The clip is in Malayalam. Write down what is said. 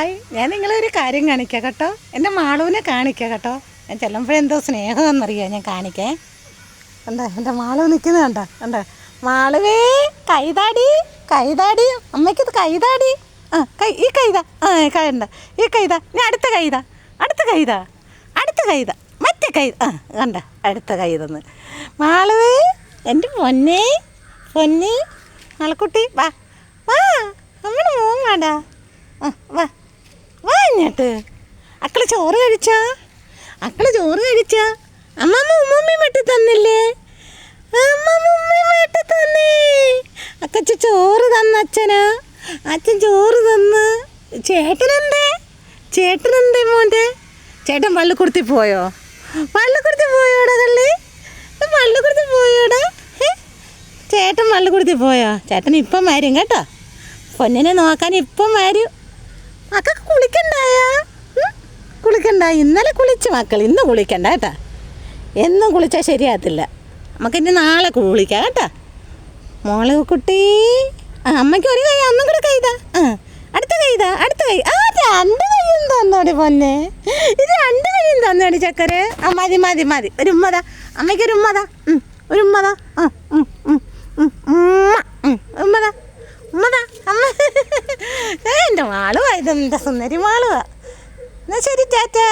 ഹായ്, ഞാൻ നിങ്ങളൊരു കാര്യം കാണിക്കാം കേട്ടോ. എൻ്റെ മാളുവിനെ കാണിക്കാം കേട്ടോ. ഞാൻ ചെല്ലുമ്പോഴെന്തോ സ്നേഹമെന്നറിയാം ഞാൻ കാണിക്കേ. എന്താ എൻ്റെ മാളു നിൽക്കുന്നത് കണ്ടോ? കണ്ടോ മാളുവേ, കൈതാടി കൈതാടി, അമ്മയ്ക്കത് കൈതാടി. ഈ കൈത, കണ്ട ഈ കൈത, ഇനി അടുത്ത കൈത, അടുത്ത കൈത, അടുത്ത കൈത, മറ്റേ കൈ, കണ്ട അടുത്ത കൈതെന്ന്. മാളുവേ, എൻ്റെ പൊന്നേ പൊന്നി മാളക്കുട്ടി, വാ വാ, നമ്മുടെ മോൻ വാടാ, വാ വാ ഇങ്ങോട്ട്. അക്കള് ചോറ് കഴിച്ചാ? അക്കള് ചോറ് കഴിച്ചാ? അമ്മമ്മ ഉമ്മമ്മയും വെട്ടി തന്നില്ലേ? അമ്മമ്മ ഉമ്മയും വെട്ടി തന്നേ. അക്കച്ച ചോറ് തന്ന അച്ഛനാ. അച്ഛൻ ചോറ് തന്ന്. ചേട്ടനെന്തേ? ചേട്ടനെന്തേ മോൻ്റെ? ചേട്ടൻ പള്ളിക്കുടുത്തി പോയോ? പള്ളിക്കുടുത്തി പോയോടാ കള്ളി? പള്ളിക്കുടുത്തി പോയോടാ? ചേട്ടൻ പള്ളിക്കുടുത്തി പോയോ? ചേട്ടൻ ഇപ്പം വരും കേട്ടോ. പൊന്നിനെ നോക്കാൻ ഇപ്പം വരും. മക്കൾക്ക് കുളിക്കണ്ടായാ? കുളിക്കണ്ട. ഇന്നലെ കുളിച്ച് മക്കൾ, ഇന്ന് കുളിക്കണ്ട കേട്ടോ. എന്നും കുളിച്ചാൽ ശരിയാകത്തില്ല. നമുക്കിനി നാളെ കുളിക്കാം കേട്ടോ. മോള് കുട്ടി, അമ്മയ്ക്ക് ഒരു കൈ, ഒന്നും കൂടെ കൈതാ. അടുത്ത കൈതാ, അടുത്ത കൈ. രണ്ട് കൈയും തന്നോടി പൊന്നെ. ഇത് രണ്ട് കൈയും തന്നോടി ചക്കരെ. മതി മതി മതി. ഒരു ഉമ്മതാ അമ്മയ്ക്കൊരു ഉമ്മതാ. ഒരു ഉമ്മതാ. ഉമ്മതാ ഉമ്മതാ അമ്മ. എൻ്റെ മാളുവാ, ഇതെൻ്റെ സുന്ദരി മാളുവാ. എന്നാൽ ശരി, ടാറ്റാ.